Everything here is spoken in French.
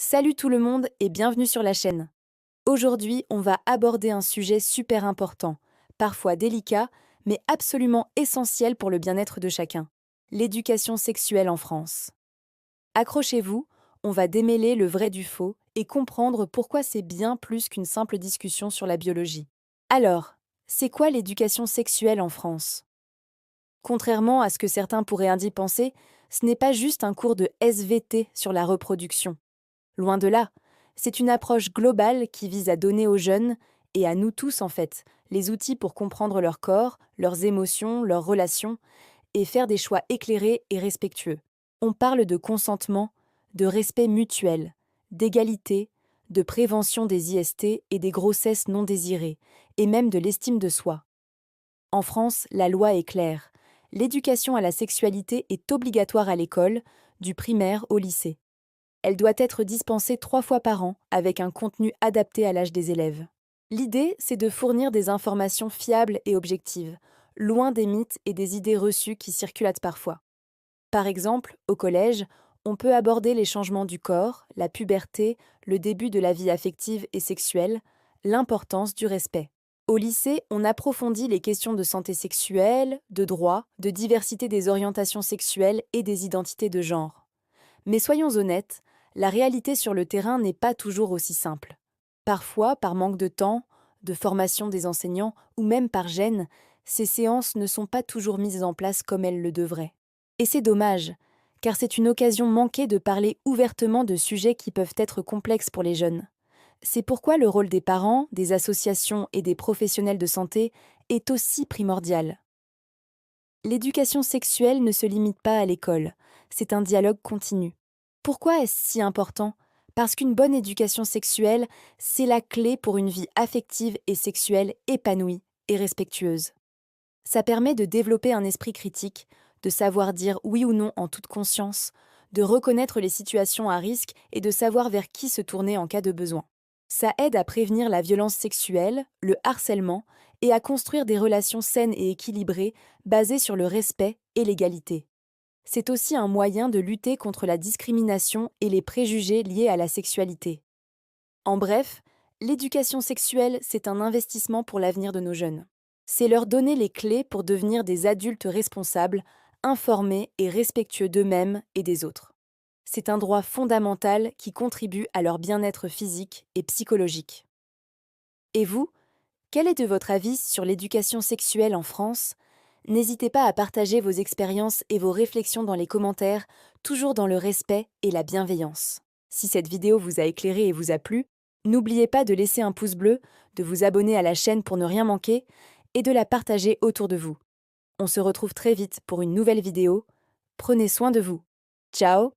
Salut tout le monde et bienvenue sur la chaîne. Aujourd'hui, on va aborder un sujet super important, parfois délicat, mais absolument essentiel pour le bien-être de chacun. L'éducation sexuelle en France. Accrochez-vous, on va démêler le vrai du faux et comprendre pourquoi c'est bien plus qu'une simple discussion sur la biologie. Alors, c'est quoi l'éducation sexuelle en France? Contrairement à ce que certains pourraient ainsi penser, ce n'est pas juste un cours de SVT sur la reproduction. Loin de là, c'est une approche globale qui vise à donner aux jeunes, et à nous tous en fait, les outils pour comprendre leur corps, leurs émotions, leurs relations, et faire des choix éclairés et respectueux. On parle de consentement, de respect mutuel, d'égalité, de prévention des IST et des grossesses non désirées, et même de l'estime de soi. En France, la loi est claire. L'éducation à la sexualité est obligatoire à l'école, du primaire au lycée. Elle doit être dispensée 3 fois par an, avec un contenu adapté à l'âge des élèves. L'idée, c'est de fournir des informations fiables et objectives, loin des mythes et des idées reçues qui circulent parfois. Par exemple, au collège, on peut aborder les changements du corps, la puberté, le début de la vie affective et sexuelle, l'importance du respect. Au lycée, on approfondit les questions de santé sexuelle, de droit, de diversité des orientations sexuelles et des identités de genre. Mais soyons honnêtes, la réalité sur le terrain n'est pas toujours aussi simple. Parfois, par manque de temps, de formation des enseignants ou même par gêne, ces séances ne sont pas toujours mises en place comme elles le devraient. Et c'est dommage, car c'est une occasion manquée de parler ouvertement de sujets qui peuvent être complexes pour les jeunes. C'est pourquoi le rôle des parents, des associations et des professionnels de santé est aussi primordial. L'éducation sexuelle ne se limite pas à l'école, c'est un dialogue continu. Pourquoi est-ce si important? Parce qu'une bonne éducation sexuelle, c'est la clé pour une vie affective et sexuelle épanouie et respectueuse. Ça permet de développer un esprit critique, de savoir dire oui ou non en toute conscience, de reconnaître les situations à risque et de savoir vers qui se tourner en cas de besoin. Ça aide à prévenir la violence sexuelle, le harcèlement et à construire des relations saines et équilibrées basées sur le respect et l'égalité. C'est aussi un moyen de lutter contre la discrimination et les préjugés liés à la sexualité. En bref, l'éducation sexuelle, c'est un investissement pour l'avenir de nos jeunes. C'est leur donner les clés pour devenir des adultes responsables, informés et respectueux d'eux-mêmes et des autres. C'est un droit fondamental qui contribue à leur bien-être physique et psychologique. Et vous, quel est de votre avis sur l'éducation sexuelle en France? N'hésitez pas à partager vos expériences et vos réflexions dans les commentaires, toujours dans le respect et la bienveillance. Si cette vidéo vous a éclairé et vous a plu, n'oubliez pas de laisser un pouce bleu, de vous abonner à la chaîne pour ne rien manquer et de la partager autour de vous. On se retrouve très vite pour une nouvelle vidéo. Prenez soin de vous. Ciao!